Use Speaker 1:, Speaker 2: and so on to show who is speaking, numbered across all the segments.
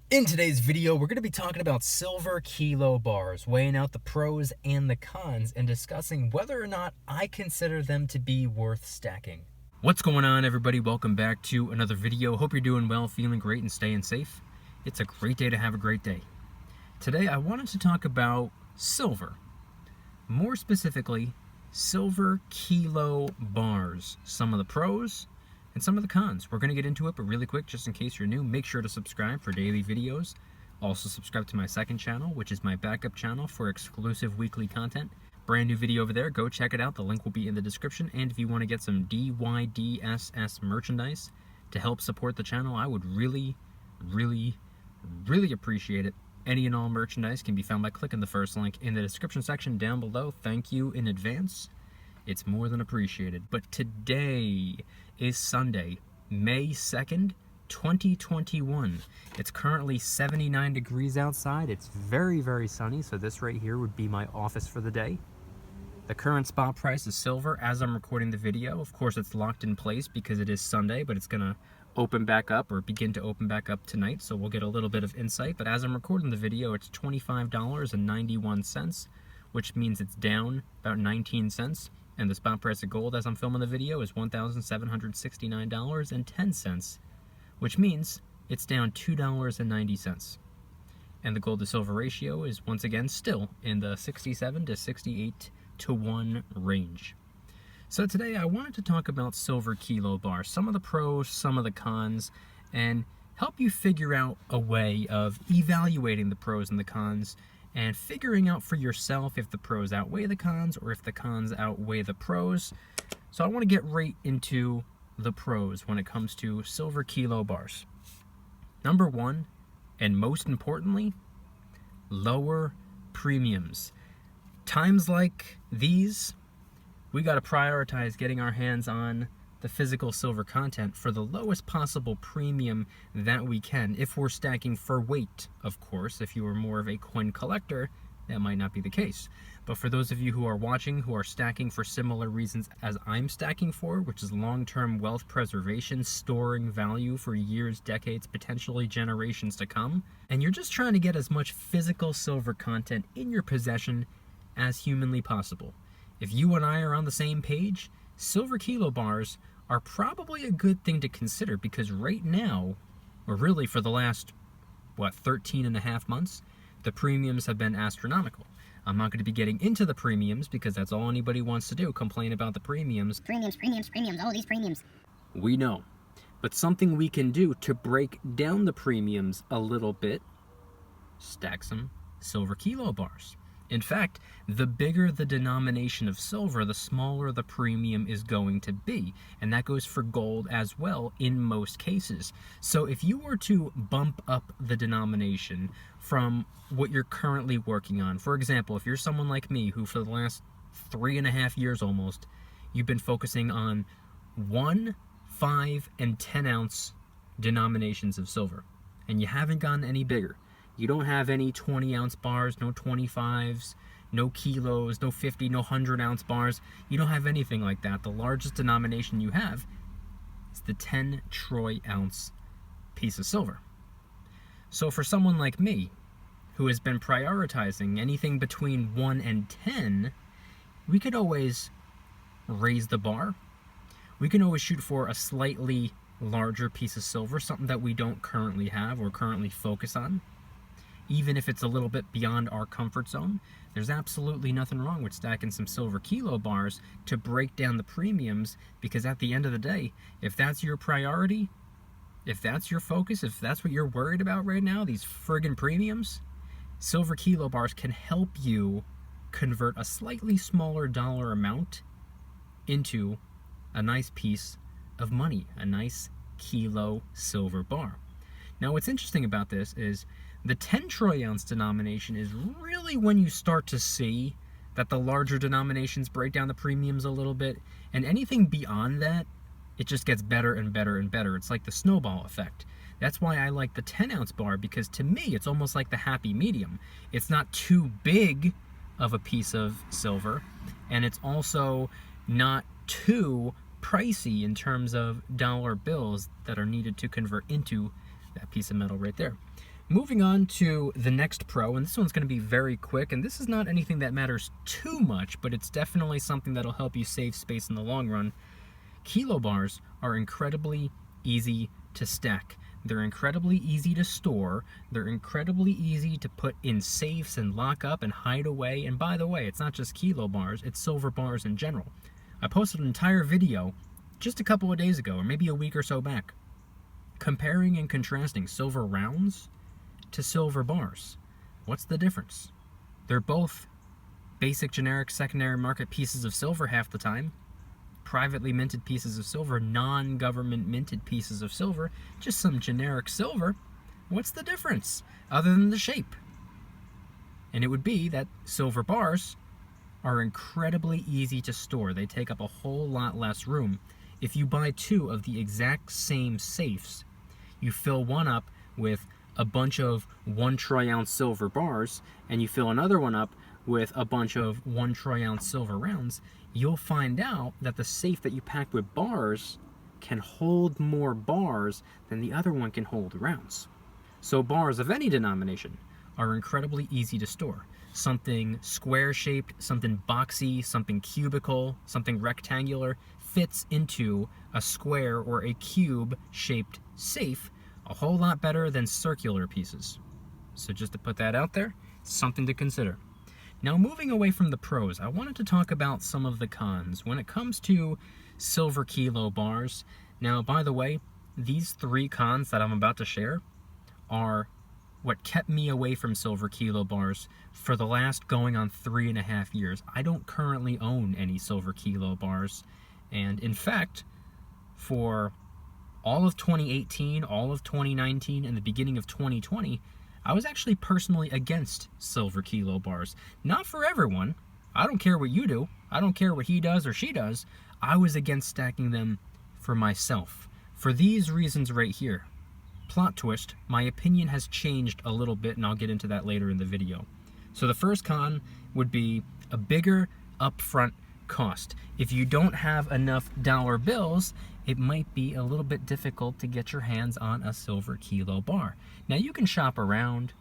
Speaker 1: In today's video, we're going to be talking about silver kilo bars, weighing out the pros and the cons, and discussing whether or not I consider them to be worth stacking. What's going on, everybody? Welcome back to another video. Hope you're doing well, feeling great, and staying safe. It's a great day to have a great day. Today, I wanted to talk about silver. More specifically, silver kilo bars. Some of the pros and some of the cons. We're going to get into it, but really quick, just in case you're new, make sure to subscribe for daily videos. Also subscribe to my second channel, which is my backup channel for exclusive weekly content. Brand new video over there. Go check it out. The link will be in the description. And if you want to get some DYDSS merchandise to help support the channel, I would really appreciate it. Any and all merchandise can be found by clicking the first link in the description section down below. Thank you in advance. It's more than appreciated. But today is Sunday, May 2nd, 2021. It's currently 79 degrees outside. It's very sunny, so this right here would be my office for the day. The current spot price is silver as I'm recording the video. Of course, it's locked in place because it is Sunday, but it's gonna open back up or begin to open back up tonight, so we'll get a little bit of insight. But as I'm recording the video, it's $25.91, which means it's down about 19 cents. And the spot price of gold as I'm filming the video is $1,769.10, which means it's down $2.90. And the gold to silver ratio is once again still in the 67 to 68 to 1 range. So today I wanted to talk about silver kilo bars, some of the pros, some of the cons, and help you figure out a way of evaluating the pros and the cons and figuring out for yourself if the pros outweigh the cons or if the cons outweigh the pros. So I want to get right into the pros when it comes to silver kilo bars. Number one, and most importantly, lower premiums. Times like these, we got to prioritize getting our hands on the physical silver content for the lowest possible premium that we can. If we're stacking for weight, of course. If you are more of a coin collector, that might not be the case. But for those of you who are watching, who are stacking for similar reasons as I'm stacking for, which is long-term wealth preservation, storing value for years, decades, potentially generations to come, and you're just trying to get as much physical silver content in your possession as humanly possible. If you and I are on the same page, silver kilo bars are probably a good thing to consider, because right now, or really for the last, 13 and a half months, the premiums have been astronomical. I'm not going to be getting into the premiums because that's all anybody wants to do, complain about the premiums.
Speaker 2: Premiums, all these premiums.
Speaker 1: We know. But something we can do to break down the premiums a little bit, stack some silver kilo bars. In fact, the bigger the denomination of silver, the smaller the premium is going to be. And that goes for gold as well in most cases. So if you were to bump up the denomination from what you're currently working on, for example, if you're someone like me who for the last 3.5 years almost, you've been focusing on 1, 5, and 10 ounce denominations of silver, and you haven't gotten any bigger. You don't have any 20 ounce bars, no 25s, no kilos, no 50, no 100 ounce bars. You don't have anything like that. The largest denomination you have is the 10 troy ounce piece of silver. So for someone like me, who has been prioritizing anything between 1 and 10, we could always raise the bar. We can always shoot for a slightly larger piece of silver, something that we don't currently have or currently focus on. Even if it's a little bit beyond our comfort zone, there's absolutely nothing wrong with stacking some silver kilo bars to break down the premiums, because at the end of the day, if that's your priority, if that's your focus, if that's what you're worried about right now, these friggin' premiums, silver kilo bars can help you convert a slightly smaller dollar amount into a nice piece of money, a nice kilo silver bar. Now what's interesting about this is the 10 troy ounce denomination is really when you start to see that the larger denominations break down the premiums a little bit, and anything beyond that, it just gets better and better and better. It's like the snowball effect. That's why I like the 10 ounce bar, because to me it's almost like the happy medium. It's not too big of a piece of silver, and it's also not too pricey in terms of dollar bills that are needed to convert into that piece of metal right there. Moving on to the next pro, and this one's going to be very quick, and this is not anything that matters too much, but it's definitely something that'll help you save space in the long run. Kilo bars are incredibly easy to stack. They're incredibly easy to store. They're incredibly easy to put in safes and lock up and hide away. And by the way, it's not just kilo bars, it's silver bars in general. I posted an entire video just a couple of days ago, or maybe a week or so back, comparing and contrasting silver rounds to silver bars. What's the difference? They're both basic generic secondary market pieces of silver half the time. Privately minted pieces of silver, non-government minted pieces of silver, just some generic silver. What's the difference other than the shape? And it would be that silver bars are incredibly easy to store. They take up a whole lot less room. If you buy two of the exact same safes, you fill one up with a bunch of 1 troy ounce silver bars, and you fill another one up with a bunch of 1 troy ounce silver rounds, you'll find out that the safe that you packed with bars can hold more bars than the other one can hold rounds. So bars of any denomination are incredibly easy to store. Something square shaped, something boxy, something cubical, something rectangular fits into a square or a cube shaped safe a whole lot better than circular pieces. So just to put that out there, something to consider. Now, moving away from the pros, I wanted to talk about some of the cons when it comes to silver kilo bars. Now, by the way, these 3 cons that I'm about to share are what kept me away from silver kilo bars for the last going on 3.5 years. I don't currently own any silver kilo bars, and in fact, for all of 2018, all of 2019, and the beginning of 2020, I was actually personally against silver kilo bars. Not for everyone. I don't care what you do. I don't care what he does or she does. I was against stacking them for myself. For these reasons right here. Plot twist, my opinion has changed a little bit, and I'll get into that later in the video. So the first con would be a bigger upfront cost. If you don't have enough dollar bills, it might be a little bit difficult to get your hands on a silver kilo bar. Now, you can shop around,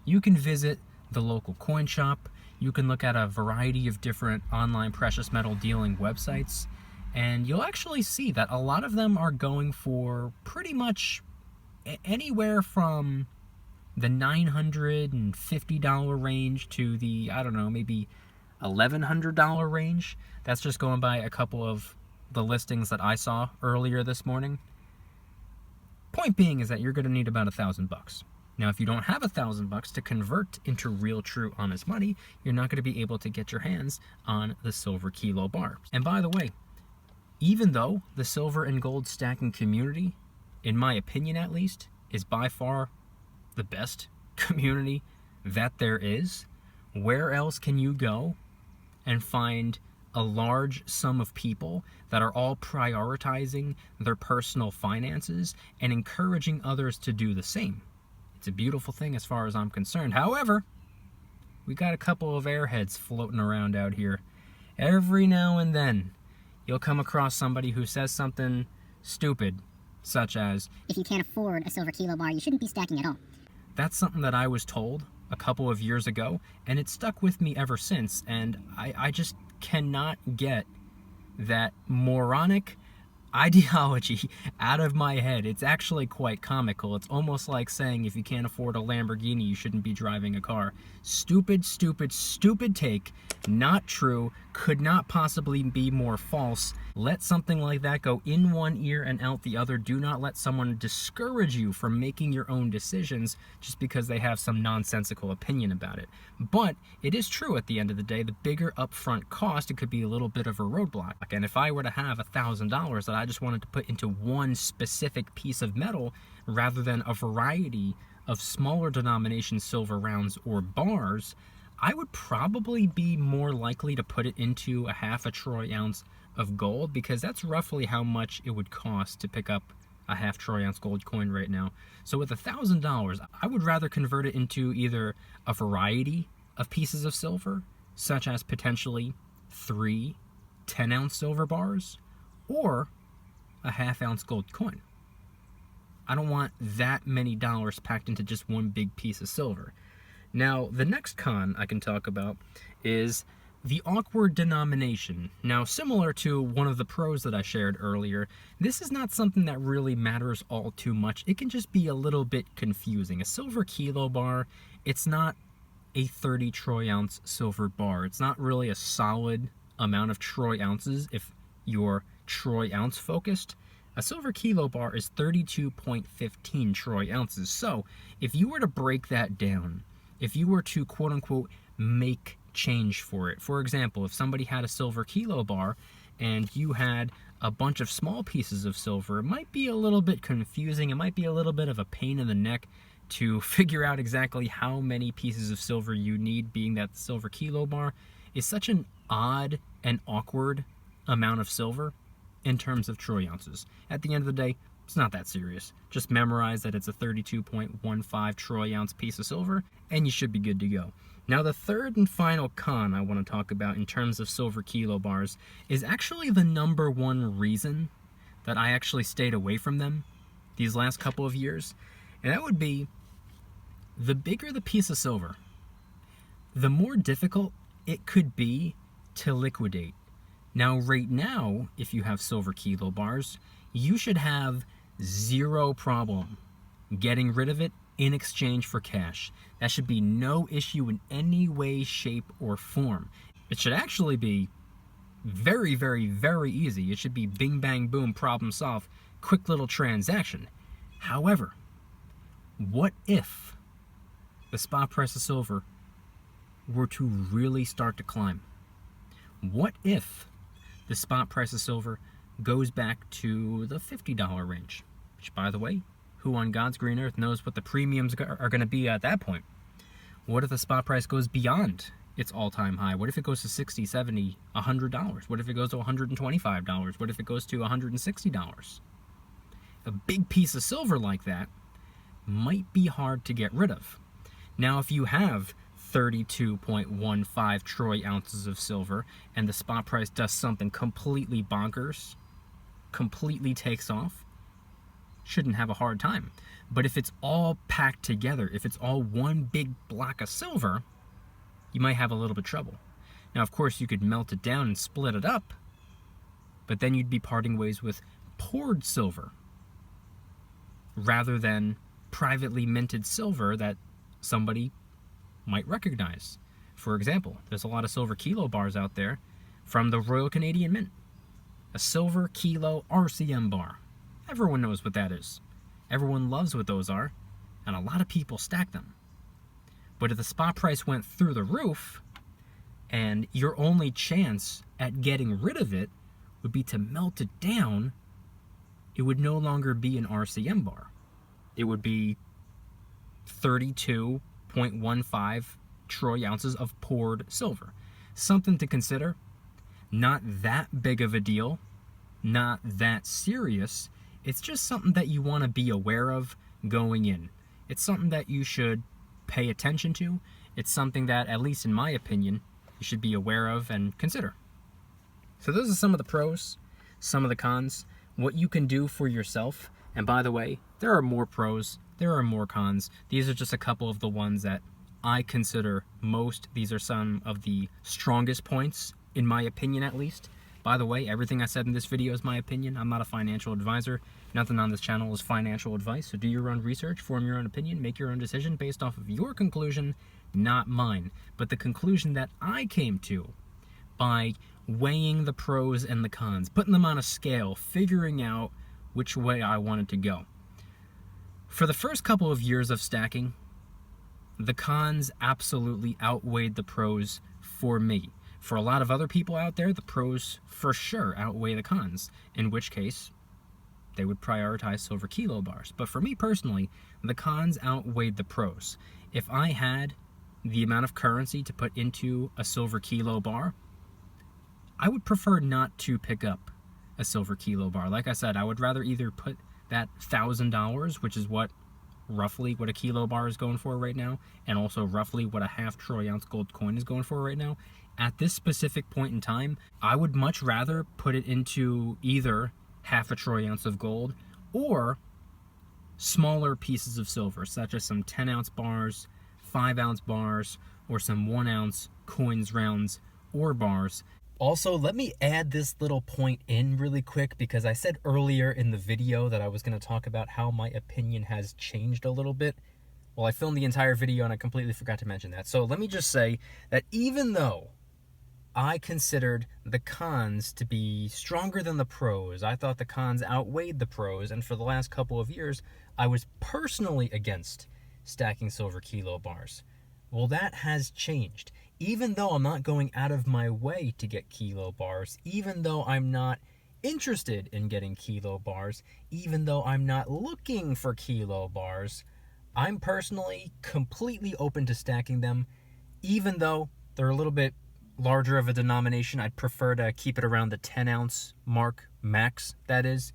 Speaker 1: you can visit the local coin shop, you can look at a variety of different online precious metal dealing websites, and you'll actually see that a lot of them are going for pretty much anywhere from the $950 range to the, I don't know, maybe $1,100 range. That's just going by a couple of the listings that I saw earlier this morning. Point being is that you're going to need about $1,000. Now, if you don't have $1,000 to convert into real, true, honest money, you're not going to be able to get your hands on the silver kilo bar. And by the way, even though the silver and gold stacking community, in my opinion at least, is by far the best community that there is, where else can you go and find a large sum of people that are all prioritizing their personal finances and encouraging others to do the same? It's a beautiful thing as far as I'm concerned. However, we got a couple of airheads floating around out here. Every now and then, you'll come across somebody who says something stupid, such as,
Speaker 2: If you can't afford a silver kilo bar, you shouldn't be stacking at all.
Speaker 1: That's something that I was told a couple of years ago, and it stuck with me ever since, and I just cannot get that moronic ideology out of my head. It's actually quite comical. It's almost like saying if you can't afford a Lamborghini, you shouldn't be driving a car. Stupid, stupid, stupid take. Not true. Could not possibly be more false. Let something like that go in one ear and out the other. Do not let someone discourage you from making your own decisions just because they have some nonsensical opinion about it. But it is true at the end of the day, the bigger upfront cost, it could be a little bit of a roadblock. And if I were to have $1,000 that I just wanted to put into one specific piece of metal rather than a variety of smaller denomination silver rounds or bars, I would probably be more likely to put it into a 1/2 troy ounce of gold, because that's roughly how much it would cost to pick up a 1/2 troy ounce gold coin right now. So with $1,000, I would rather convert it into either a variety of pieces of silver, such as potentially 3 10-ounce silver bars, or a 1/2 ounce gold coin. I don't want that many dollars packed into just one big piece of silver. Now, the next con I can talk about is the awkward denomination. Now, similar to one of the pros that I shared earlier, this is not something that really matters all too much. It can just be a little bit confusing. A silver kilo bar, it's not a 30 troy ounce silver bar. It's not really a solid amount of troy ounces if you're troy ounce focused. A silver kilo bar is 32.15 troy ounces. So if you were to break that down, if you were to quote unquote make change for it, for example, if somebody had a silver kilo bar and you had a bunch of small pieces of silver, it might be a little bit confusing. It might be a little bit of a pain in the neck to figure out exactly how many pieces of silver you need, being that the silver kilo bar is such an odd and awkward amount of silver in terms of troy ounces. At the end of the day, it's not that serious. Just memorize that it's a 32.15 troy ounce piece of silver, and you should be good to go. Now, the third and final con I want to talk about in terms of silver kilo bars is actually the number one reason that I actually stayed away from them these last couple of years, and that would be the bigger the piece of silver, the more difficult it could be to liquidate. Now, right now, if you have silver kilo bars, you should have zero problem getting rid of it in exchange for cash. That should be no issue in any way, shape, or form. It should actually be very, very, very easy. It should be bing, bang, boom, problem solved, quick little transaction. However, what if the spot price of silver were to really start to climb? What if the spot price of silver goes back to the $50 range? Which, by the way, who on God's green earth knows what the premiums are going to be at that point? What if the spot price goes beyond its all-time high? What if it goes to $60, $70, $100? What if it goes to $125? What if it goes to $160? A big piece of silver like that might be hard to get rid of. Now, if you have 32.15 troy ounces of silver and the spot price does something completely bonkers, completely takes off, shouldn't have a hard time. But if it's all packed together, if it's all one big block of silver, you might have a little bit of trouble. Now, of course, you could melt it down and split it up, but then you'd be parting ways with poured silver rather than privately minted silver that somebody might recognize. For example, there's a lot of silver kilo bars out there from the Royal Canadian Mint. A silver kilo RCM bar. Everyone knows what that is. Everyone loves what those are, and a lot of people stack them. But if the spot price went through the roof, and your only chance at getting rid of it would be to melt it down, it would no longer be an RCM bar. It would be 32.15 troy ounces of poured silver. Something to consider. Not that big of a deal. Not that serious. It's just something that you want to be aware of going in. It's something that you should pay attention to. It's something that, at least in my opinion, you should be aware of and consider. So those are some of the pros, some of the cons, what you can do for yourself. And by the way, there are more pros, there are more cons. These are just a couple of the ones that I consider most. These are some of the strongest points, in my opinion at least. By the way, everything I said in this video is my opinion. I'm not a financial advisor. Nothing on this channel is financial advice. So do your own research, form your own opinion, make your own decision based off of your conclusion, not mine. But the conclusion that I came to by weighing the pros and the cons, putting them on a scale, figuring out which way I wanted to go. For the first couple of years of stacking, the cons absolutely outweighed the pros for me. For a lot of other people out there, the pros for sure outweigh the cons, in which case they would prioritize silver kilo bars. But for me personally, the cons outweighed the pros. If I had the amount of currency to put into a silver kilo bar, I would prefer not to pick up a silver kilo bar. Like I said, I would rather either put that $1,000, which is roughly what a kilo bar is going for right now, and also roughly what a half troy ounce gold coin is going for right now. At this specific point in time, I would much rather put it into either half a troy ounce of gold or smaller pieces of silver, such as some 10-ounce bars, 5-ounce bars, or some 1-ounce coins, rounds, or bars. Also, let me add this little point in really quick, because I said earlier in the video that I was going to talk about how my opinion has changed a little bit. Well, I filmed the entire video and I completely forgot to mention that. So let me just say that even though I considered the cons to be stronger than the pros, I thought the cons outweighed the pros, and for the last couple of years, I was personally against stacking silver kilo bars. Well, that has changed. Even though I'm not going out of my way to get kilo bars, even though I'm not interested in getting kilo bars, even though I'm not looking for kilo bars, I'm personally completely open to stacking them. Even though they're a little bit larger of a denomination, I'd prefer to keep it around the 10-ounce mark, max, that is.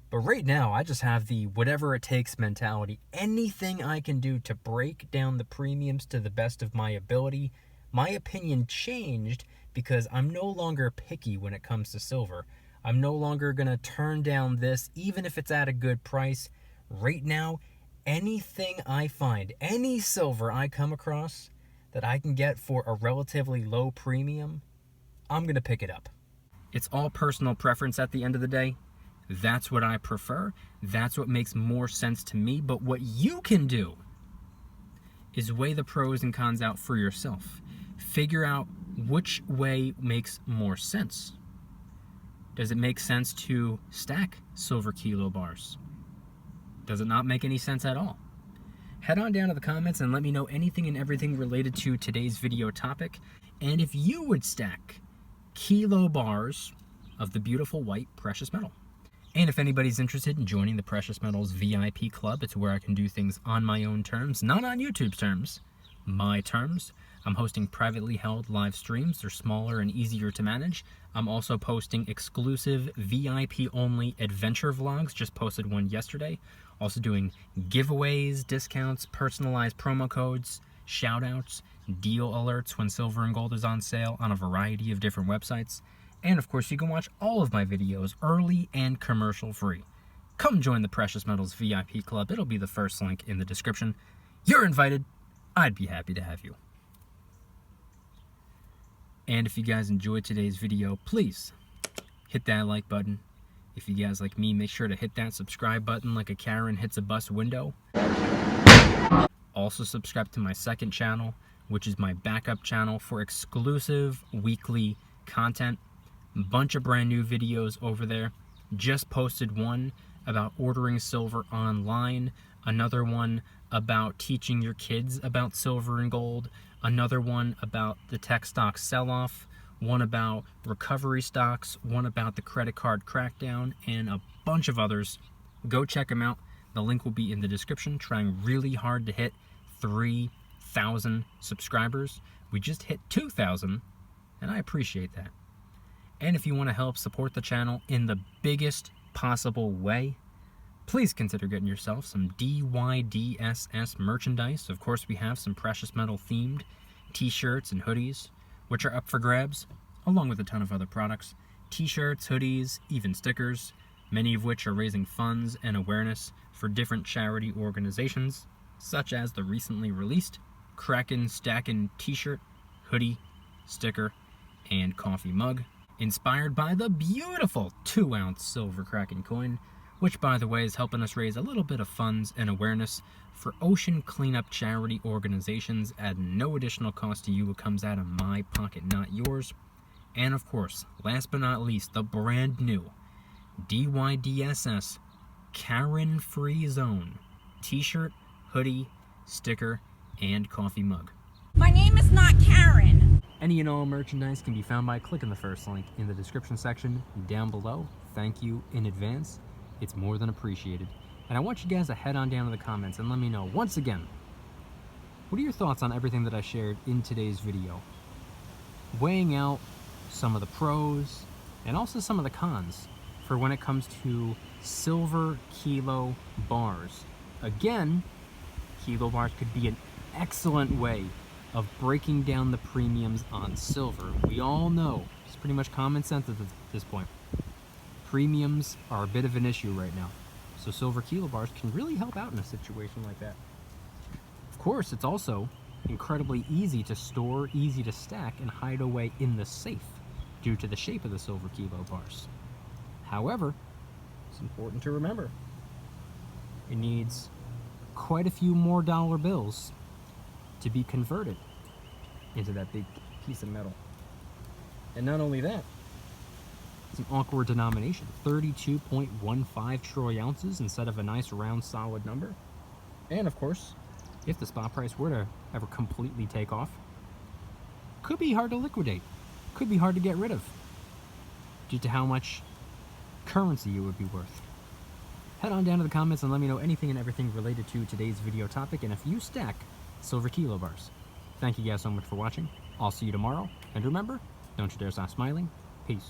Speaker 1: But right now, I just have the whatever it takes mentality. Anything I can do to break down the premiums to the best of my ability. My opinion changed because I'm no longer picky when it comes to silver. I'm no longer going to turn down this, even if it's at a good price. Right now, anything I find, any silver I come across that I can get for a relatively low premium, I'm going to pick it up. It's all personal preference at the end of the day. That's what I prefer. That's what makes more sense to me. But what you can do is weigh the pros and cons out for yourself. Figure out which way makes more sense. Does it make sense to stack silver kilo bars? Does it not make any sense at all? Head on down to the comments and let me know anything and everything related to today's video topic. And if you would stack kilo bars of the beautiful white precious metal. And if anybody's interested in joining the Precious Metals VIP Club, it's where I can do things on my own terms, not on YouTube's terms, my terms. I'm hosting privately held live streams. They're smaller and easier to manage. I'm also posting exclusive VIP-only adventure vlogs. Just posted one yesterday. Also doing giveaways, discounts, personalized promo codes, shout-outs, deal alerts when silver and gold is on sale on a variety of different websites. And of course, you can watch all of my videos early and commercial-free. Come join the Precious Metals VIP Club. It'll be the first link in the description. You're invited. I'd be happy to have you. And if you guys enjoyed today's video, please hit that like button. If you guys like me, make sure to hit that subscribe button like a Karen hits a bus window. Also subscribe to my second channel, which is my backup channel for exclusive weekly content. Bunch of brand new videos over there. Just posted one about ordering silver online, another one about teaching your kids about silver and gold, another one about the tech stock sell-off, one about recovery stocks, one about the credit card crackdown, and a bunch of others. Go check them out. The link will be in the description. Trying really hard to hit 3,000 subscribers. We just hit 2,000, and I appreciate that. And if you want to help support the channel in the biggest possible way, please consider getting yourself some DYDSS merchandise. Of course, we have some precious metal themed t-shirts and hoodies, which are up for grabs, along with a ton of other products. T-shirts, hoodies, even stickers, many of which are raising funds and awareness for different charity organizations, such as the recently released Kraken Stackin' t-shirt, hoodie, sticker, and coffee mug, inspired by the beautiful 2-ounce silver Kraken coin, which, by the way, is helping us raise a little bit of funds and awareness for ocean cleanup charity organizations at no additional cost to you. It comes out of my pocket, not yours. And of course, last but not least, the brand new DYDSS Karen Free Zone t-shirt, hoodie, sticker, and coffee mug.
Speaker 3: My name is not Karen.
Speaker 1: Any and all merchandise can be found by clicking the first link in the description section down below. Thank you in advance. It's more than appreciated. And I want you guys to head on down to the comments and let me know, once again, what are your thoughts on everything that I shared in today's video? Weighing out some of the pros and also some of the cons for when it comes to silver kilo bars. Again, kilo bars could be an excellent way of breaking down the premiums on silver. We all know, it's pretty much common sense at this point, premiums are a bit of an issue right now. So silver kilobars can really help out in a situation like that. Of course, it's also incredibly easy to store, easy to stack, and hide away in the safe due to the shape of the silver kilobars. However, it's important to remember, it needs quite a few more dollar bills to be converted into that big piece of metal. And not only that, it's an awkward denomination, 32.15 troy ounces instead of a nice round solid number. And of course, if the spot price were to ever completely take off, could be hard to liquidate, could be hard to get rid of due to how much currency it would be worth. Head on down to the comments and let me know anything and everything related to today's video topic, and if you stack silver kilobars. Thank you guys so much for watching. I'll see you tomorrow, and remember, don't you dare stop smiling. Peace.